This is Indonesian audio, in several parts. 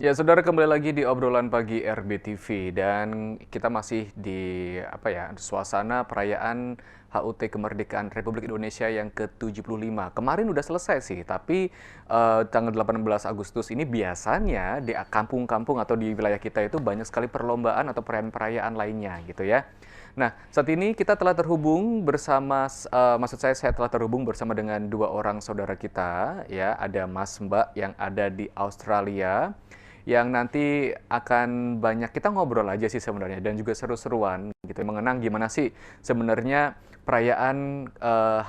Ya, saudara kembali lagi di obrolan pagi RBTV dan kita masih di suasana perayaan HUT Kemerdekaan Republik Indonesia yang ke-75. Kemarin udah selesai sih, tapi tanggal 18 Agustus ini biasanya di kampung-kampung atau di wilayah kita itu banyak sekali perlombaan atau perayaan-perayaan lainnya gitu ya. Nah, saat ini kita telah terhubung bersama, maksud saya telah terhubung bersama dengan dua orang saudara kita, ya, ada Mas Mbak yang ada di Australia, yang nanti akan banyak kita ngobrol aja sih sebenarnya dan juga seru-seruan gitu mengenang gimana sih sebenarnya perayaan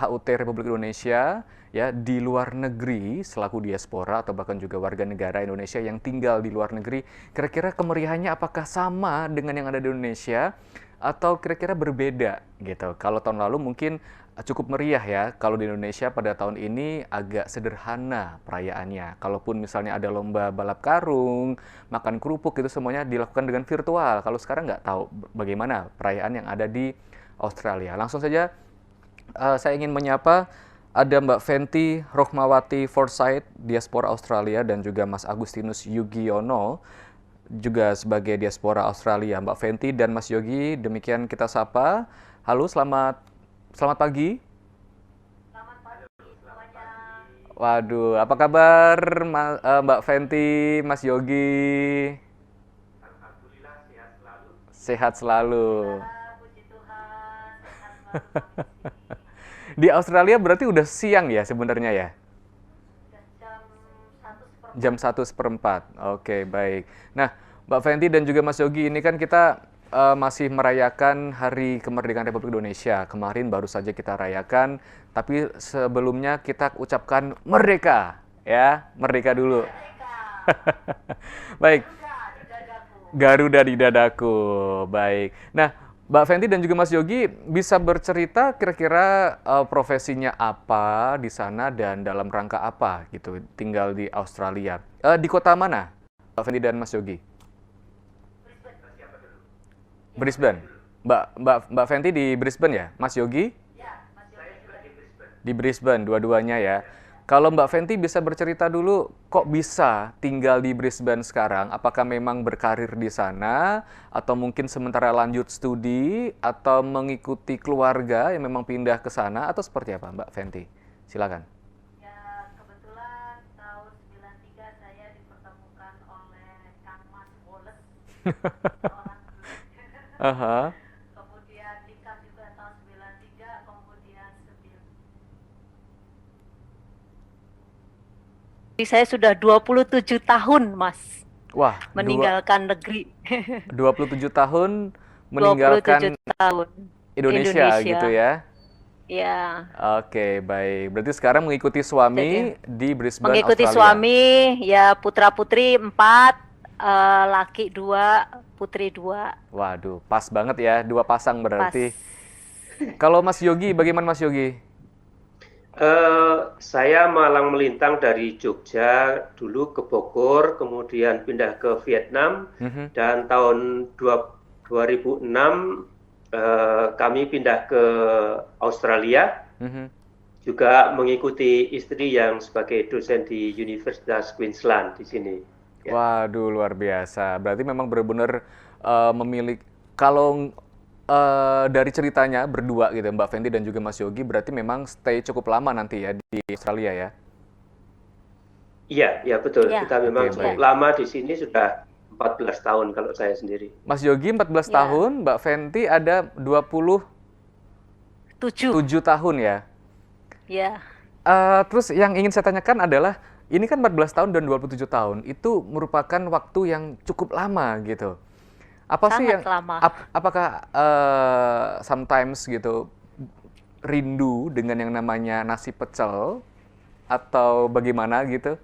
HUT Republik Indonesia ya di luar negeri selaku diaspora atau bahkan juga warga negara Indonesia yang tinggal di luar negeri, kira-kira kemeriahannya apakah sama dengan yang ada di Indonesia atau kira-kira berbeda gitu. Kalau tahun lalu mungkin cukup meriah ya. Kalau di Indonesia pada tahun ini agak sederhana perayaannya. Kalaupun misalnya ada lomba balap karung, makan kerupuk, itu semuanya dilakukan dengan virtual. Kalau sekarang nggak tahu bagaimana perayaan yang ada di Australia. Langsung saja saya ingin menyapa ada Mbak Fenty Rohmawati Forsyth, diaspora Australia, dan juga Mas Agustinus Yugiono, juga sebagai diaspora Australia. Mbak Fenty dan Mas Yogi, demikian kita sapa. Halo, selamat selamat pagi. Waduh, apa kabar Mbak Fenty, Mas Yogi? Sehat selalu. Alhamdulillah, puji Tuhan, sehat selalu kami di sini. Di Australia berarti udah siang ya sebenarnya ya? Udah jam 1 Jam seperempat. 1 seperempat. Oke, baik. Nah, Mbak Fenty dan juga Mas Yogi, ini kan kita masih merayakan Hari Kemerdekaan Republik Indonesia. Kemarin baru saja kita rayakan, tapi sebelumnya kita ucapkan merdeka, ya, merdeka dulu. Merdeka, Baik, Garuda di dadaku. Garuda di dadaku. Baik. Nah, Mbak Fenty dan juga Mas Yogi bisa bercerita kira-kira profesinya apa di sana dan dalam rangka apa gitu tinggal di Australia. Di kota mana, Mbak Fenty dan Mas Yogi? Brisbane. Ya, Brisbane. Mbak Fenty di Brisbane ya, Mas Yogi ya, Mas Yogi juga di Brisbane. di Brisbane, dua-duanya ya. Kalau Mbak Fenty bisa bercerita dulu, kok bisa tinggal di Brisbane sekarang? Apakah memang berkarir di sana, atau mungkin sementara lanjut studi, atau mengikuti keluarga yang memang pindah ke sana, atau seperti apa Mbak Fenty? Silakan. Ya, kebetulan tahun 93 saya dipertemukan oleh Kang Mas Wallace, seorang guru. Aha. Kemudian nikah juga tahun 93, kemudian saya sudah 27 tahun, Mas, Wah, meninggalkan negeri. 27 tahun 27 meninggalkan tahun Indonesia gitu Indonesia. ya. Ya, Oke, baik. Berarti sekarang mengikuti jadi suami di Brisbane, mengikuti Australia. suami, ya putra-putri 4, laki 2, putri 2. Waduh, pas banget ya, dua pasang Pas. berarti. Kalau Mas Yogi, bagaimana Mas Yogi? Saya malang melintang dari Jogja dulu ke Bogor, kemudian pindah ke Vietnam, Mhm, dan tahun 2006 kami pindah ke Australia, mhm. juga mengikuti istri yang sebagai dosen di Universitas Queensland di sini. Ya, Waduh, luar biasa. Berarti memang benar-benar memilih, kalau dari ceritanya berdua gitu, Mbak Fenty dan juga Mas Yogi, berarti memang stay cukup lama nanti ya di Australia ya? iya, ya betul. Ya, Kita memang Oke, cukup ya, baik. lama di sini, sudah 14 tahun kalau saya sendiri. Mas Yogi 14 ya. tahun, Mbak Fenty ada 7. 27 tahun ya? Ya, Terus yang ingin saya tanyakan adalah, ini kan 14 tahun dan 27 tahun, itu merupakan waktu yang cukup lama gitu. Apa sih sangat yang, lama. apakah sometimes gitu rindu dengan yang namanya nasi pecel atau bagaimana gitu?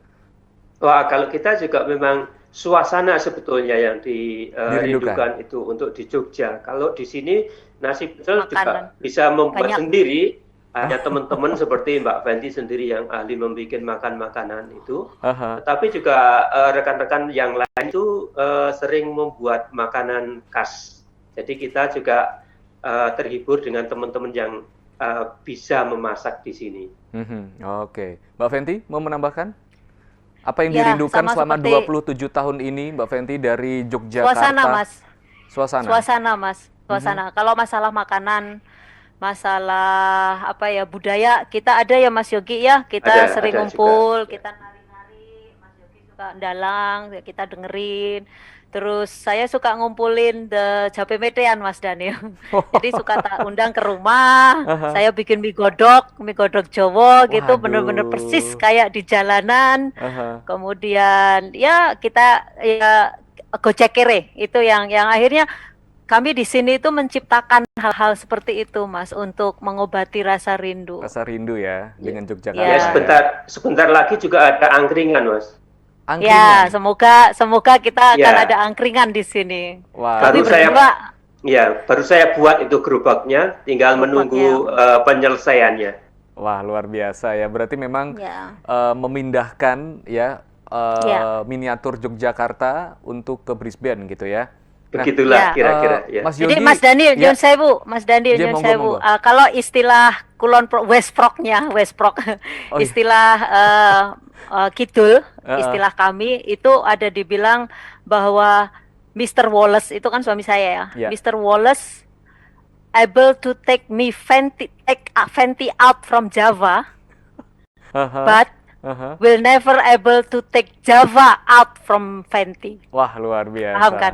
Wah, kalau kita juga memang suasana sebetulnya yang Dirindukan. dirindukan itu untuk di Jogja. Kalau di sini nasi pecel Makanan juga bisa membuat banyak. sendiri. Ada teman-teman seperti Mbak Fenty sendiri yang ahli membuat makanan itu. Aha. Tetapi juga rekan-rekan yang lain itu sering membuat makanan khas. Jadi kita juga terhibur dengan teman-teman yang bisa memasak di sini. Mhm, oke. Mbak Fenty mau menambahkan? Apa yang Ya, dirindukan sama selama seperti 27 tahun ini, Mbak Fenty, dari suasana, Yogyakarta? Mas. Suasana. Suasana, Mas. Mhm. Suasana. Kalau masalah makanan, masalah apa ya, budaya, kita ada ya Mas Yogi ya. Kita sering Ada juga. ngumpul, Ya. kita nari-nari, Mas Yogi suka dalang, ya kita dengerin. Terus saya suka ngumpulin the Jape Metean Mas Daniel. Jadi suka tak undang ke rumah, Aha. saya bikin mie godok Jowo gitu, bener-bener persis Waduh. kayak di jalanan. Aha. Kemudian ya kita ya gocek kere itu yang akhirnya kami di sini itu menciptakan hal-hal seperti itu, Mas, untuk mengobati rasa rindu. Rasa rindu ya Ya. dengan Ya, Yogyakarta Ya, ya. sebentar lagi juga ada angkringan, Mas. ya, Angkringan. semoga kita akan ada Ya, angkringan di sini. Kami baru Wah, saya berdua baru saya buat itu gerobaknya, tinggal gerobaknya. menunggu penyelesaiannya. wah luar biasa ya. Berarti memang Ya, memindahkan ya ya, miniatur Yogyakarta untuk ke Brisbane gitu ya. Nah, Begitulah ya. kira-kira ya. Mas Jadi Mas Yogi, Daniel, ya, Mas Daniel, ya Nyun monggo Sewu. monggo. Kalau istilah West Frog-nya, West Frog, Oh iya, istilah kidul, Heeh. istilah kami itu ada dibilang bahwa Mr. Wallace itu kan suami saya ya. Ya, Mr. Wallace able to take Fenty out from Java, Aha, but aha. will never able to take Java out from Fenty. Wah luar Paham biasa. kan?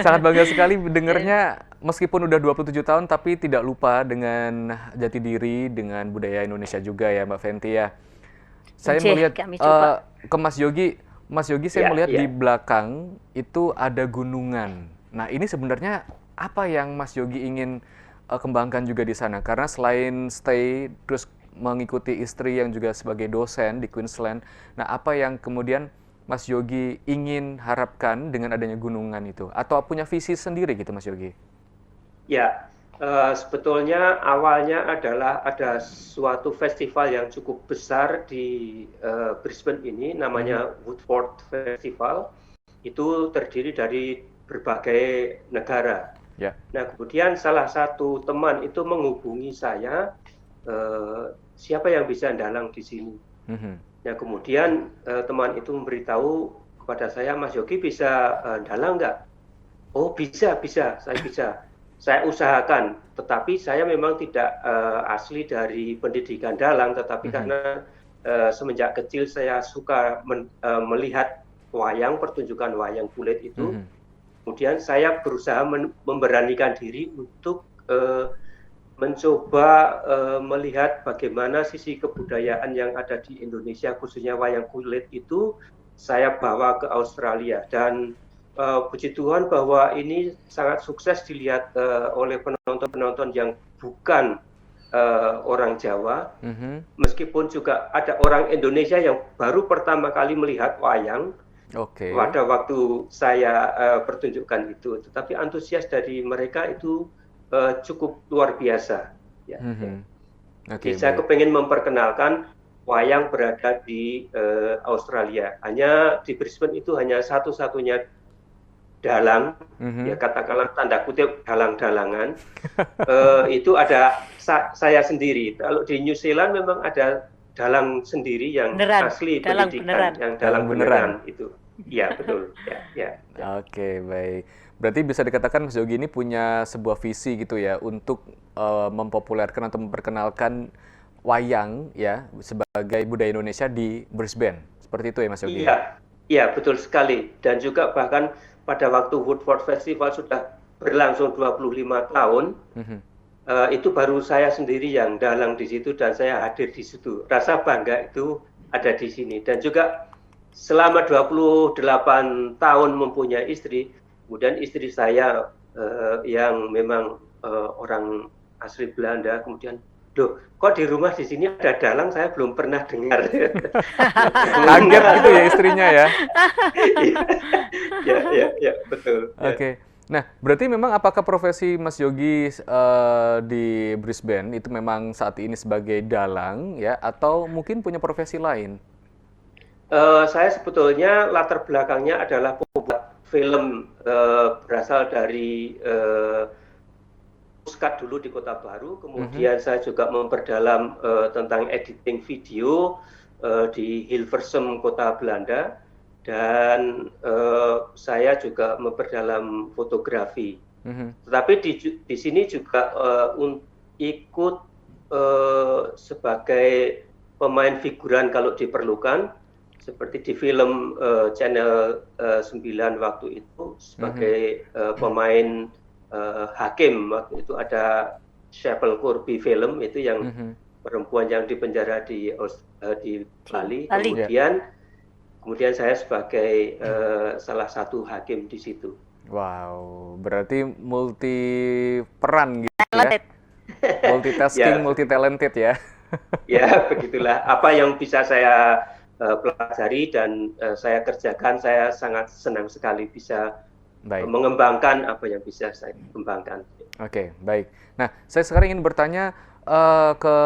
Sangat bangga sekali mendengarnya meskipun udah 27 tahun tapi tidak lupa dengan jati diri, dengan budaya Indonesia juga ya Mbak Fenty ya. Saya Oke, melihat kami coba. ke Mas Yogi saya Ya, melihat di ya. belakang itu ada gunungan. Nah ini sebenarnya apa yang Mas Yogi ingin kembangkan juga di sana? Karena selain stay terus mengikuti istri yang juga sebagai dosen di Queensland, nah apa yang kemudian Mas Yogi ingin harapkan dengan adanya gunungan itu? Atau punya visi sendiri gitu Mas Yogi? Ya, sebetulnya awalnya adalah ada suatu festival yang cukup besar di Brisbane ini, Mhm. namanya Woodford Festival. Itu terdiri dari berbagai negara. Ya. Nah, kemudian salah satu teman itu menghubungi saya, siapa yang bisa dalang di sini. Mhm. Nah, kemudian teman itu memberitahu kepada saya, Mas Yogi bisa dalang nggak? Oh bisa, saya bisa. Saya usahakan, tetapi saya memang tidak asli dari pendidikan dalang, tetapi Mhm. karena semenjak kecil saya suka melihat wayang, pertunjukan wayang kulit itu, Mhm. kemudian saya berusaha memberanikan diri untuk mencoba melihat bagaimana sisi kebudayaan yang ada di Indonesia, khususnya wayang kulit itu, saya bawa ke Australia. Dan puji Tuhan bahwa ini sangat sukses dilihat oleh penonton-penonton yang bukan orang Jawa, Mhm. meskipun juga ada orang Indonesia yang baru pertama kali melihat wayang Oke. pada waktu saya pertunjukan itu. Tetapi antusias dari mereka itu cukup luar biasa. Ya, ya. Mhm. Jadi Oke, saya baik. kepengen memperkenalkan wayang berada di Australia. Hanya di Brisbane itu hanya satu-satunya dalang, ya Mhm. katakanlah tanda kutip dalang-dalangan, itu ada saya sendiri. Kalau di New Zealand memang ada dalang sendiri yang Beneran, asli dalang pendidikan, beneran. yang Dalang dalang beneran. beneran itu. Ya betul. Ya, ya, ya. Oke, baik. Berarti bisa dikatakan Mas Yogi ini punya sebuah visi gitu ya untuk mempopulerkan atau memperkenalkan wayang ya sebagai budaya Indonesia di Brisbane. Seperti itu ya Mas Yogi ya. Iya, iya betul sekali. Dan juga bahkan pada waktu Woodford Festival sudah berlangsung 25 tahun, Mhm. itu baru saya sendiri yang dalang di situ dan saya hadir di situ. Rasa bangga itu ada di sini. Dan juga selama 28 tahun mempunyai istri, kemudian istri saya yang memang orang asli Belanda, kemudian, loh kok di rumah di sini ada dalang, saya belum pernah dengar. Kaget gitu ya istrinya ya. Ya, ya, ya, betul. Ya. Oke. Nah, berarti memang apakah profesi Mas Yogi di Brisbane itu memang saat ini sebagai dalang ya atau mungkin punya profesi lain? Saya sebetulnya latar belakangnya adalah pembuat film berasal dari Puskat dulu di Kota Baru, Mhm. kemudian saya juga memperdalam tentang editing video, di Hilversum, kota Belanda, dan saya juga memperdalam fotografi. Tetapi di sini juga ikut sebagai pemain figuran kalau diperlukan, seperti di film Channel 9 waktu itu sebagai pemain hakim. Waktu itu ada Chapel Corby film itu yang perempuan yang dipenjara di Bali. Kemudian saya sebagai salah satu hakim di situ. Wow, berarti multi peran gitu ya, multitasking, multi talented ya. Ya, begitulah. Apa yang bisa saya pelajari dan saya kerjakan, saya sangat senang sekali bisa mengembangkan apa yang bisa saya kembangkan. Oke, baik. Nah, saya sekarang ingin bertanya ke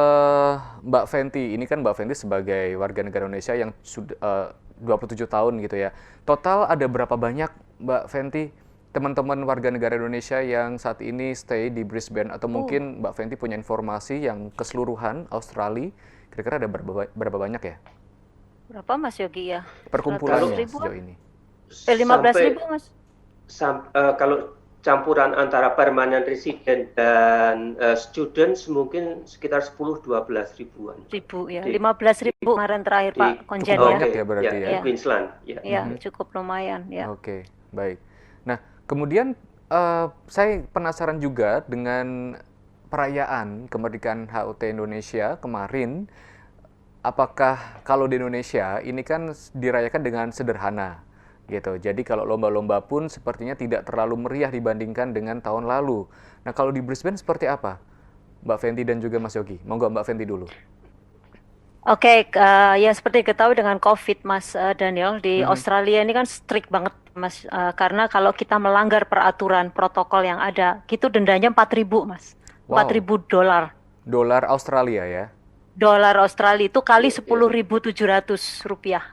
Mbak Fenty. Ini kan Mbak Fenty sebagai warga negara Indonesia yang sudah 27 tahun gitu ya. Total ada berapa banyak, Mbak Fenty, teman-teman warga negara Indonesia yang saat ini stay di Brisbane? Atau mungkin Mbak Fenty punya informasi yang keseluruhan Australia, kira-kira ada berapa banyak ya? Berapa Mas Yogi ya? Perkumpulannya sejauh ini? 15.000 Mas. Kalau campuran antara permanent resident dan students mungkin sekitar 10-12 ribuan. Ya, 15.000 kemarin terakhir Pak Konjen ya. Banyak ya berarti ya. Di Queensland. Ya, cukup lumayan ya. Oke, baik. Nah, kemudian saya penasaran juga dengan perayaan kemerdekaan HUT Indonesia kemarin. Apakah kalau di Indonesia ini kan dirayakan dengan sederhana gitu. Jadi kalau lomba-lomba pun sepertinya tidak terlalu meriah dibandingkan dengan tahun lalu. Nah, kalau di Brisbane seperti apa, Mbak Fenty dan juga Mas Yogi? Monggo Mbak Fenty dulu. Oke, ya seperti diketahui dengan COVID, Mas Daniel, di Australia ini kan strict banget, Mas. Karena kalau kita melanggar peraturan protokol yang ada, itu dendanya 4.000, Mas. Wow. $4.000. Dolar Australia ya? Dolar Australia itu kali 10.700 rupiah.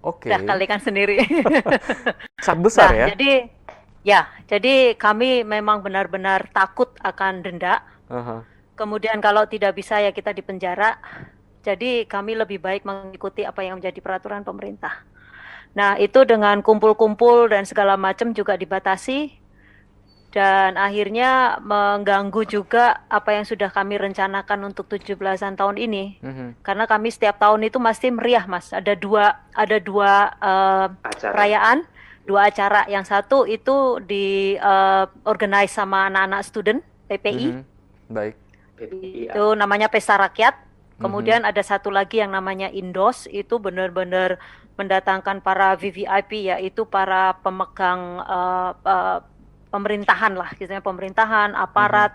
Oke. Udah kalikan sendiri. Sangat besar ya? Jadi kami memang benar-benar takut akan denda. Kemudian kalau tidak bisa ya kita dipenjara. Jadi kami lebih baik mengikuti apa yang menjadi peraturan pemerintah. Nah, itu dengan kumpul-kumpul dan segala macam juga dibatasi. Dan akhirnya mengganggu juga apa yang sudah kami rencanakan untuk 17-an tahun ini. Karena kami setiap tahun itu masih meriah, Mas. Ada dua perayaan, 2 acara. Yang satu itu organize sama anak-anak student PPI. Baik. Itu namanya Pesta Rakyat. Kemudian ada satu lagi yang namanya Indos, itu benar-benar mendatangkan para VVIP, yaitu para pemegang pemerintahan lah, gitu ya, pemerintahan, aparat.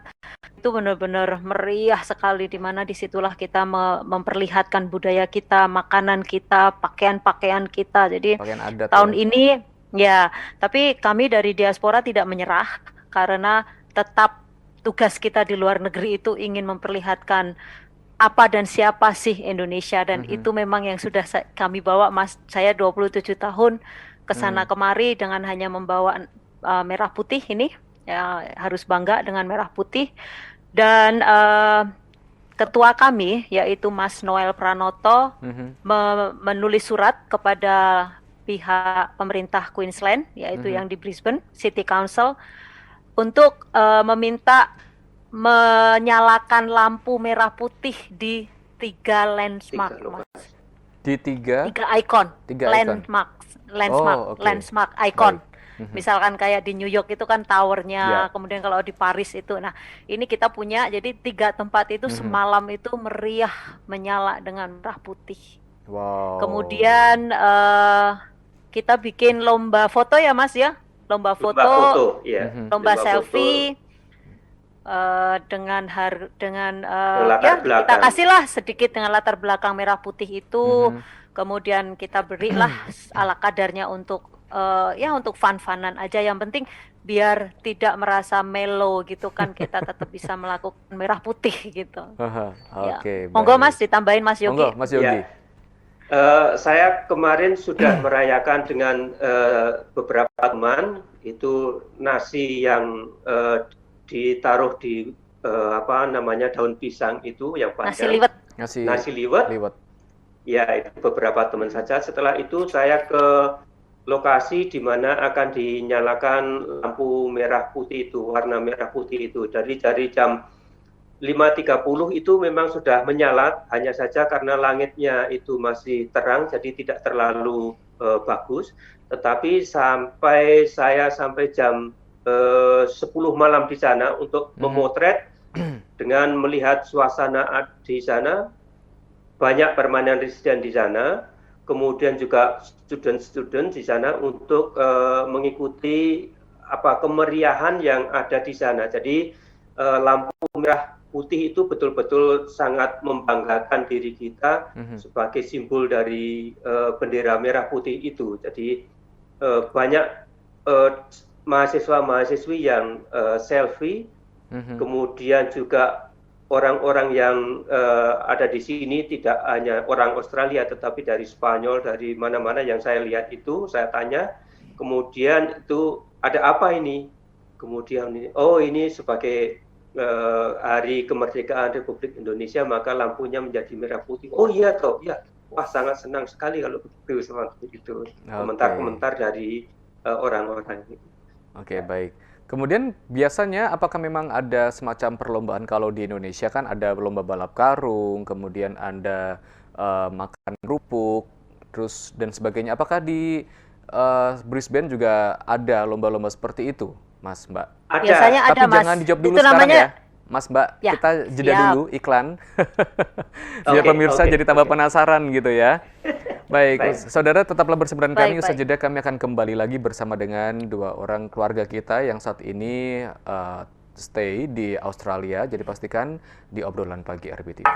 Itu benar-benar meriah sekali, di mana disitulah kita memperlihatkan budaya kita, makanan kita, pakaian-pakaian kita. Jadi tahun ini ya, tapi kami dari diaspora tidak menyerah, karena tetap tugas kita di luar negeri itu ingin memperlihatkan apa dan siapa sih Indonesia, dan itu memang yang sudah kami bawa, Mas. Saya 27 tahun kesana kemari dengan hanya membawa merah putih ini, ya, harus bangga dengan merah putih. Dan ketua kami yaitu Mas Noel Pranoto menulis surat kepada pihak pemerintah Queensland, yaitu yang di Brisbane City Council, untuk meminta menyalakan lampu merah putih di 3 landmark, Mas. Di 3 icon, landmark icon. Misalkan kayak di New York itu kan towernya, kemudian kalau di Paris itu. Nah, ini kita punya, jadi 3 tempat itu semalam itu meriah menyala dengan merah putih. Wow. Kemudian kita bikin lomba foto ya, Mas ya, lomba foto, lomba selfie. Dengan kita kasihlah sedikit dengan latar belakang merah putih itu. Kemudian kita berilah ala kadarnya untuk untuk fun-funan aja, yang penting biar tidak merasa mellow gitu kan, kita tetap bisa melakukan merah putih gitu. Oke. Monggo Mas, ditambahin Mas Yogi. Monggo Mas Yogi. Saya kemarin sudah merayakan dengan beberapa teman, itu nasi yang ditaruh di daun pisang itu yang panjang. Nasi liwet. Nasi liwet. Ya, itu beberapa teman saja. Setelah itu saya ke lokasi di mana akan dinyalakan lampu merah putih itu, warna merah putih itu. Jadi dari jam 5.30 itu memang sudah menyala, hanya saja karena langitnya itu masih terang, jadi tidak terlalu bagus. Tetapi saya sampai jam 10 malam di sana untuk memotret dengan melihat suasana di sana, banyak permanent resident di sana, kemudian juga student-student di sana untuk mengikuti kemeriahan yang ada di sana. Jadi lampu merah putih itu betul-betul sangat membanggakan diri kita sebagai simbol dari bendera merah putih itu. Jadi banyak mahasiswa-mahasiswi yang selfie, kemudian juga orang-orang yang ada di sini tidak hanya orang Australia tetapi dari Spanyol, dari mana-mana yang saya lihat itu, saya tanya, kemudian itu ada apa ini? Kemudian ini sebagai Hari Kemerdekaan Republik Indonesia, maka lampunya menjadi merah putih. Oh iya toh, ya. Wah, sangat senang sekali kalau begitu, seperti itu. Komentar-komentar dari orang-orang itu. Oke, baik. Kemudian biasanya apakah memang ada semacam perlombaan, kalau di Indonesia kan ada lomba balap karung, kemudian ada makan kerupuk, terus dan sebagainya. Apakah di Brisbane juga ada lomba-lomba seperti itu, Mas, Mbak? Ada. Biasanya ada, Tapi Mas. jangan dijawab dulu Itu sekarang namanya, ya, Mas, Mbak. ya, Kita jeda siap. dulu iklan, biar Oke, pemirsa oke, jadi tambah oke. penasaran gitu ya. Baik, Baik. saudara tetaplah bersama dengan kami. Baik, Usai baik. jeda kami akan kembali lagi bersama dengan dua orang keluarga kita yang saat ini stay di Australia. Jadi pastikan di obrolan pagi RBTV.